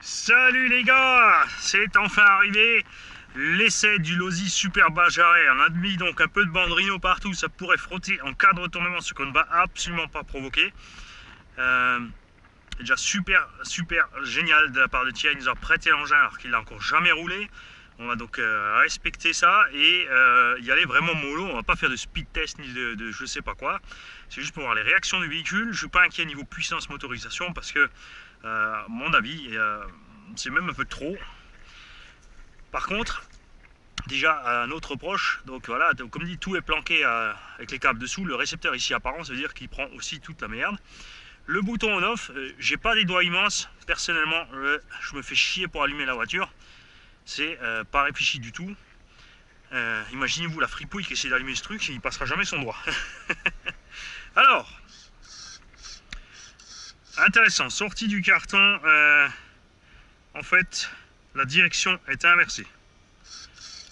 Salut les gars, c'est enfin arrivé l'essai du Losi Super Bajaré. On a mis donc un peu de bandrino partout, ça pourrait frotter en cas de retournement, ce qu'on ne va absolument pas provoquer. Déjà super génial de la part de Thierry, il nous a prêté l'engin alors qu'il n'a encore jamais roulé. On va donc respecter ça et y aller vraiment mollo. On va pas faire de speed test ni de je sais pas quoi. C'est juste pour voir les réactions du véhicule. Je suis pas inquiet niveau puissance motorisation parce que à mon avis c'est même un peu trop. Par contre, déjà un autre reproche, donc voilà, donc, comme dit, tout est planqué avec les câbles dessous. Le récepteur ici apparent, ça veut dire qu'il prend aussi toute la merde. Le bouton on off, j'ai pas des doigts immenses. Personnellement, je me fais chier pour allumer la voiture. C'est pas réfléchi du tout. Imaginez-vous la fripouille qui essaie d'allumer ce truc, il passera jamais son doigt. Alors, intéressant, sortie du carton, en fait, la direction est inversée.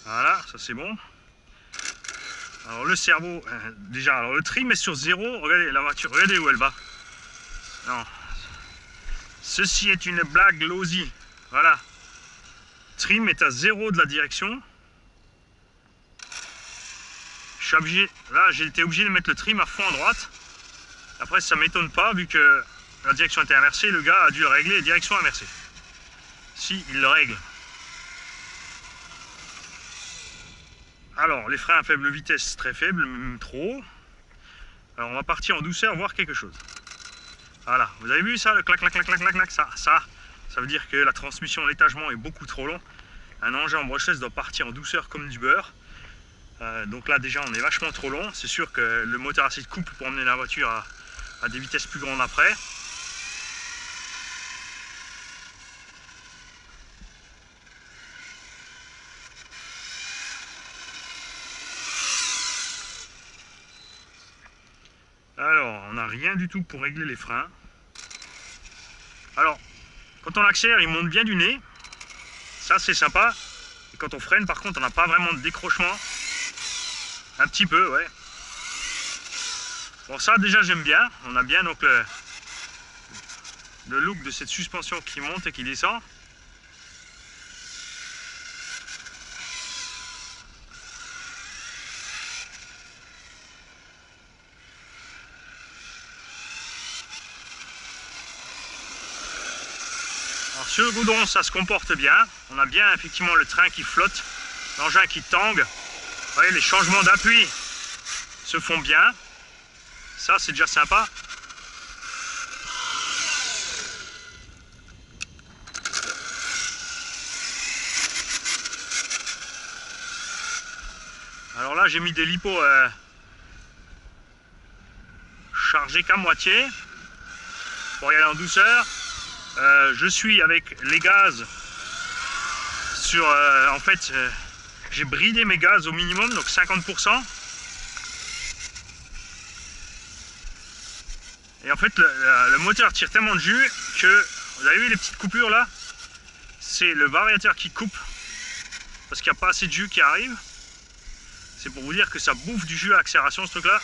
Voilà, ça c'est bon. Alors le cerveau, déjà, alors le trim est sur 0. Regardez la voiture, regardez où elle va. Non. Ceci est une blague Losi. Voilà. Trim est à 0 de la direction. Je suis obligé, là j'ai été obligé de mettre le trim à fond à droite. Après ça m'étonne pas vu que la direction était inversée, le gars a dû le régler direction inversée. Si il le règle. Alors les freins à faible vitesse très faibles, même trop. Alors on va partir en douceur voir quelque chose. Voilà, vous avez vu ça, le clac clac clac clac clac clac, ça veut dire que la transmission, l'étagement est beaucoup trop long. Un engin en brushless doit partir en douceur comme du beurre. Donc là déjà on est vachement trop long. C'est sûr que le moteur a assez de couple pour emmener la voiture à des vitesses plus grandes après. Alors on n'a rien du tout pour régler les freins. Alors quand on accélère il monte bien du nez. Ça c'est sympa. Et quand on freine par contre on n'a pas vraiment de décrochement. Un petit peu, ouais. Bon, ça déjà j'aime bien. On a bien donc le look de cette suspension qui monte et qui descend. Alors sur le goudron ça se comporte bien. On a bien effectivement le train qui flotte, l'engin qui tangue. Vous voyez, les changements d'appui se font bien. Ça, c'est déjà sympa. Alors là, j'ai mis des lipos chargés qu'à moitié pour y aller en douceur. Je suis avec les gaz sur... en fait... j'ai bridé mes gaz au minimum, donc 50%. Et en fait, le moteur tire tellement de jus que, vous avez vu les petites coupures là? C'est le variateur qui coupe, parce qu'il n'y a pas assez de jus qui arrive. C'est pour vous dire que ça bouffe du jus à accélération ce truc là.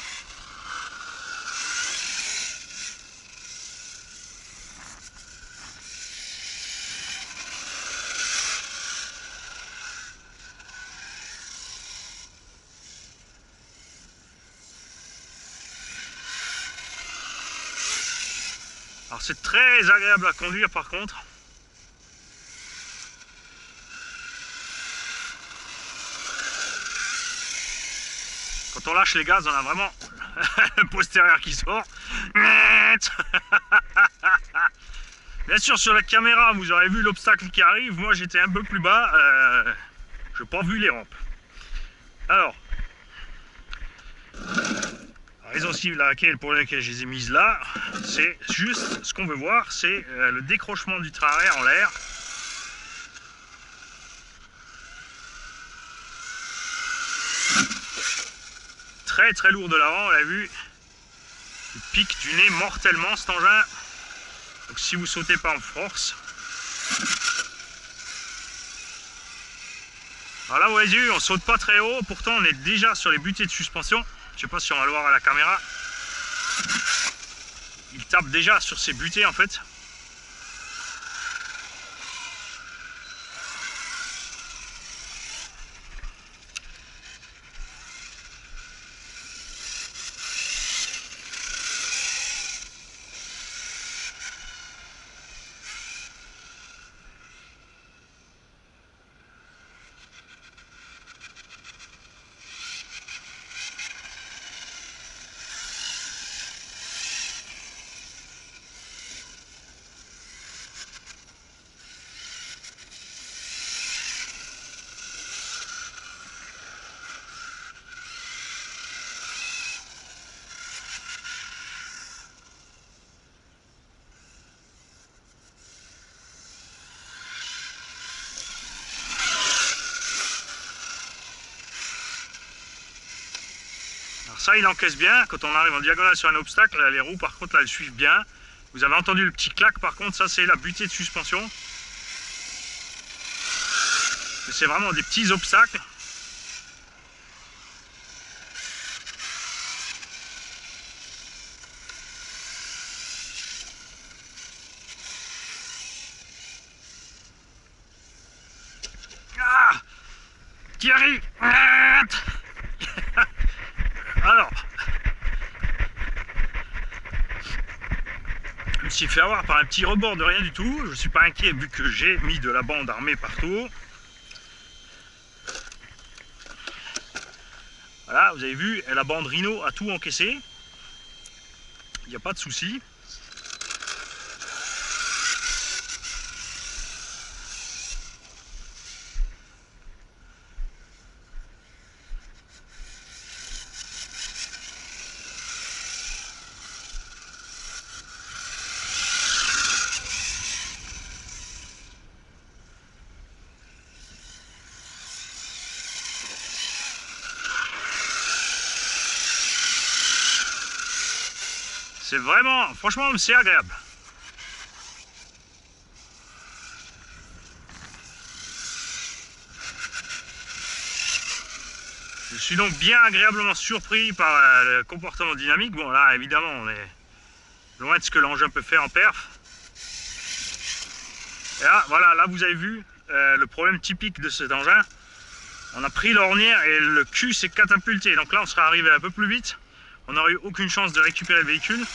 Alors c'est très agréable à conduire par contre. Quand on lâche les gaz, on a vraiment le postérieur qui sort. Bien sûr sur la caméra vous aurez vu l'obstacle qui arrive. Moi j'étais un peu plus bas. Je n'ai pas vu les rampes. Alors. La raison aussi pour laquelle je les ai mises là, c'est juste ce qu'on veut voir, c'est le décrochement du train arrière en l'air. Très très lourd de l'avant, on l'a vu. Il pique du nez mortellement cet engin. Donc si vous sautez pas en force. Alors là vous voyez, on saute pas très haut, pourtant on est déjà sur les butées de suspension. Je sais pas si on va le voir à la caméra. Il tape déjà sur ses butées en fait. ça, il encaisse bien. Quand on arrive en diagonale sur un obstacle, là, les roues, par contre, là, elles suivent bien. Vous avez entendu le petit clac, par contre, ça, c'est la butée de suspension. C'est vraiment des petits obstacles. Ah, Thierry. Alors, je me suis fait avoir par un petit rebord de rien du tout. Je ne suis pas inquiet vu que j'ai mis de la bande armée partout. Voilà, vous avez vu, la bande Rhino a tout encaissé. Il n'y a pas de souci. C'est vraiment, franchement, c'est agréable. Je suis donc bien agréablement surpris par le comportement dynamique. Bon, là, évidemment, on est loin de ce que l'engin peut faire en perf. Et là, voilà, là, vous avez vu le problème typique de cet engin. On a pris l'ornière et le cul s'est catapulté. Donc là, on serait arrivé un peu plus vite. On n'aurait eu aucune chance de récupérer le véhicule.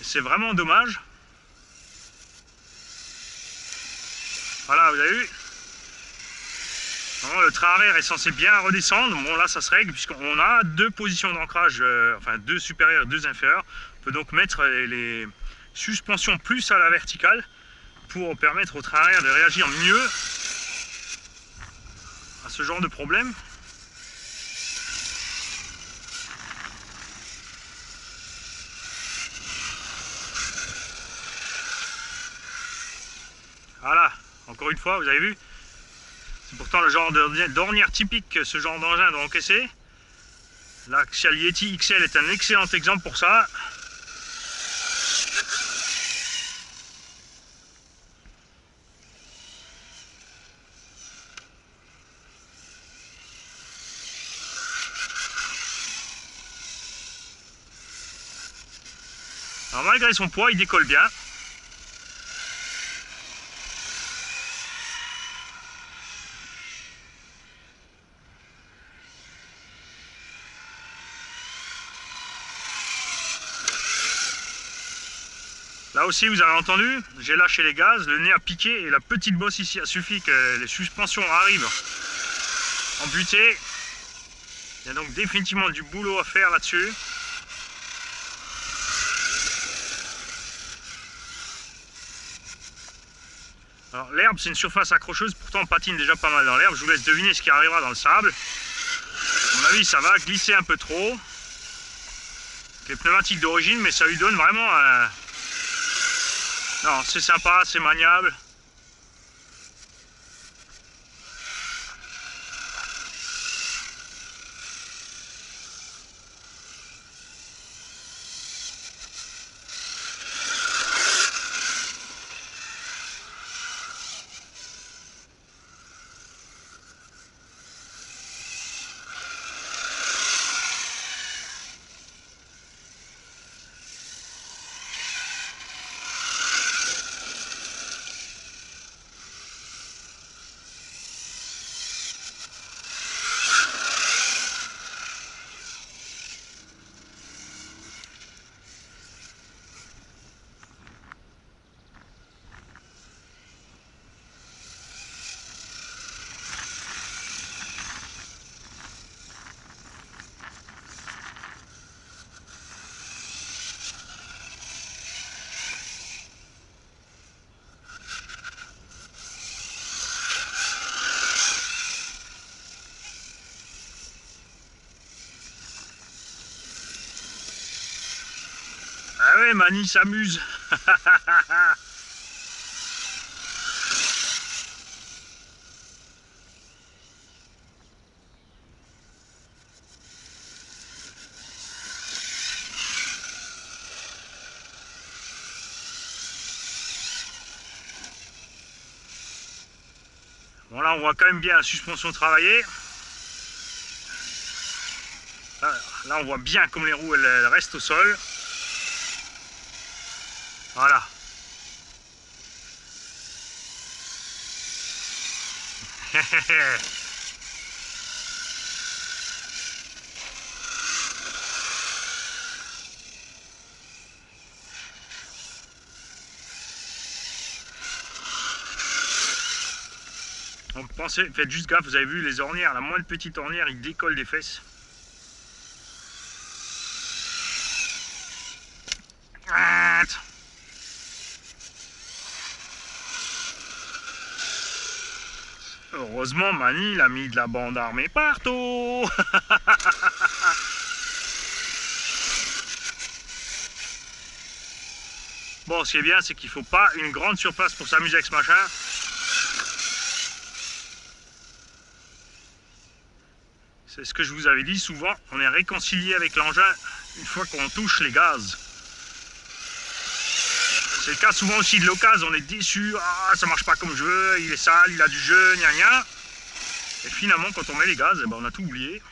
C'est vraiment dommage. Voilà, vous avez vu. Le train arrière est censé bien redescendre. Bon, là, ça se règle puisqu'on a deux positions d'ancrage, enfin deux supérieures, deux inférieures. On peut donc mettre les suspensions plus à la verticale pour permettre au train arrière de réagir mieux à ce genre de problème. Voilà, encore une fois, vous avez vu. C'est pourtant le genre d'ornière typique que ce genre d'engin doit encaisser. L'Axial Yeti XL est un excellent exemple pour ça. Alors malgré son poids, il décolle bien. Là aussi, vous avez entendu, j'ai lâché les gaz, le nez a piqué et la petite bosse ici a suffi que les suspensions arrivent en butée. Il y a donc définitivement du boulot à faire là-dessus. Alors l'herbe, c'est une surface accrocheuse, pourtant on patine déjà pas mal dans l'herbe. Je vous laisse deviner ce qui arrivera dans le sable. À mon avis, ça va glisser un peu trop. Les pneumatiques d'origine, mais ça lui donne vraiment un... Non, c'est sympa, c'est maniable. Ah ouais, Mani s'amuse. Bon là on voit quand même bien la suspension travailler. Là on voit bien comme les roues elles restent au sol. Voilà. Donc pensez, faites juste gaffe, vous avez vu les ornières, la moindre petite ornière il décolle des fesses. Heureusement Mani il a mis de la bande armée partout. Bon, ce qui est bien c'est qu'il faut pas une grande surface pour s'amuser avec ce machin. C'est ce que je vous avais dit souvent, on est réconcilié avec l'engin une fois qu'on touche les gaz. C'est le cas souvent aussi de l'occasion, on est déçu, ah ça marche pas comme je veux, il est sale, il a du jeu, gna gna. Et finalement quand on met les gaz, eh ben, on a tout oublié.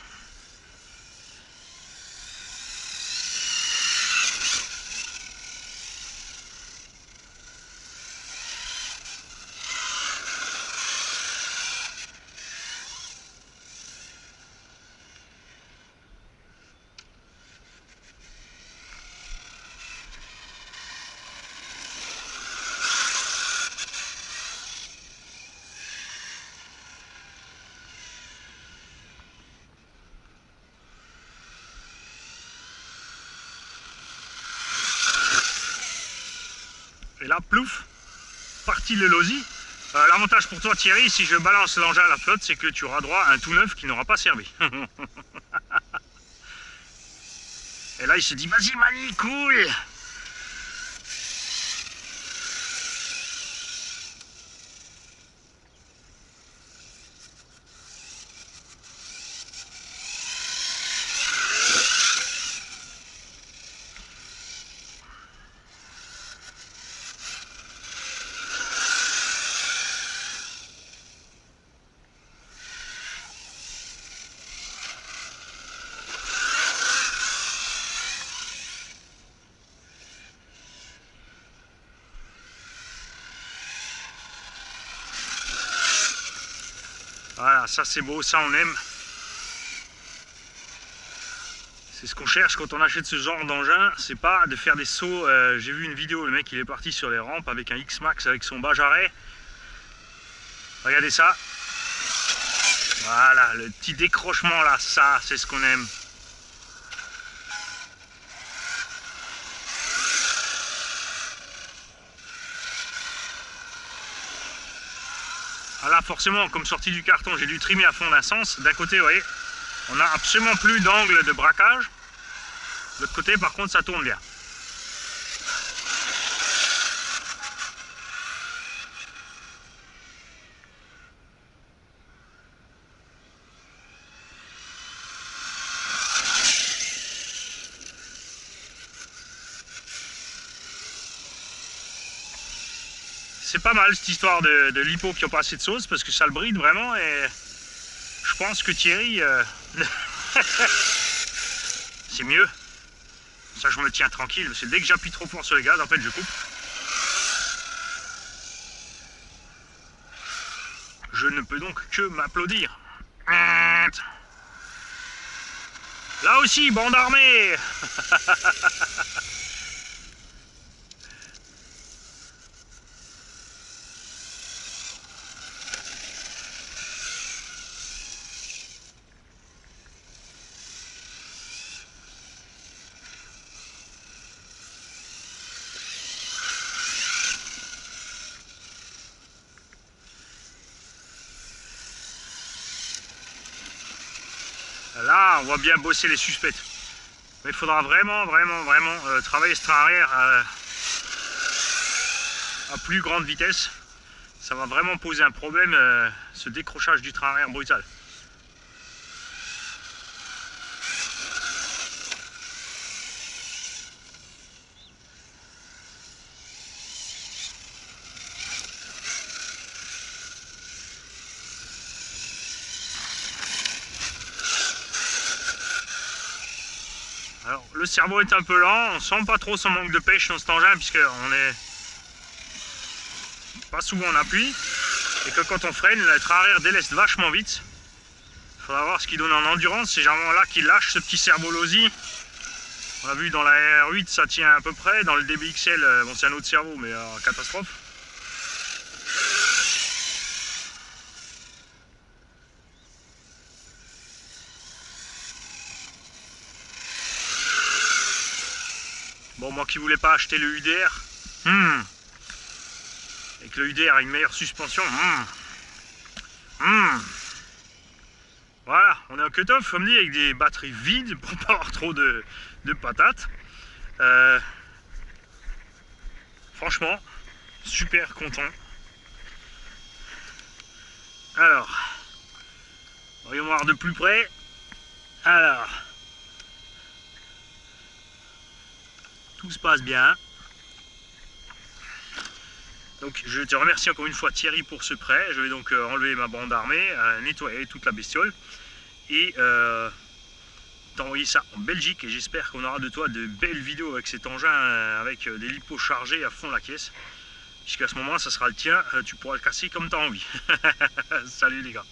Et là, plouf, parti le losi. L'avantage pour toi Thierry, si je balance l'engin à la flotte, c'est que tu auras droit à un tout neuf qui n'aura pas servi. Et là il se dit, vas-y Mani, cool. Voilà, ça c'est beau, ça on aime. C'est ce qu'on cherche quand on achète ce genre d'engin, c'est pas de faire des sauts. J'ai vu une vidéo, le mec il est parti sur les rampes avec un X-Max avec son bas jarret. Regardez ça. Voilà, le petit décrochement là, ça c'est ce qu'on aime. Ah là forcément, comme sorti du carton, j'ai dû trimer à fond d'un sens. D'un côté, vous voyez, on n'a absolument plus d'angle de braquage. De l'autre côté, par contre, ça tourne bien. C'est pas mal cette histoire de lipo qui ont pas assez de sauce parce que ça le bride vraiment et je pense que Thierry c'est mieux. Ça je me tiens tranquille parce que dès que j'appuie trop fort sur les gaz en fait je coupe. Je ne peux donc que m'applaudir. Là aussi, bande armée. Là, on va bien bosser les suspects. Mais il faudra vraiment travailler ce train arrière à plus grande vitesse. Ça va vraiment poser un problème, ce décrochage du train arrière brutal. le cerveau est un peu lent, on sent pas trop son manque de pêche dans cet engin puisque on est pas souvent en appui et que quand on freine, le train arrière déleste vachement vite. Il faudra voir ce qu'il donne en endurance, c'est généralement là qu'il lâche ce petit cerveau-losi. On a vu dans la R8 ça tient à peu près, dans le DBXL, bon c'est un autre cerveau mais catastrophe. Bon, moi qui voulais pas acheter le UDR, et que le UDR a une meilleure suspension, voilà, on est en cut-off, comme dit, avec des batteries vides pour pas avoir trop de patates. Franchement, super content. Alors, voyons voir de plus près. Alors, tout se passe bien. Donc je te remercie encore une fois Thierry pour ce prêt. Je vais donc enlever ma bande armée, nettoyer toute la bestiole et t'envoyer ça en Belgique. Et j'espère qu'on aura de toi de belles vidéos avec cet engin avec des lipos chargés à fond la caisse. Puisqu'à ce moment ça sera le tien, tu pourras le casser comme tu as envie. Salut les gars.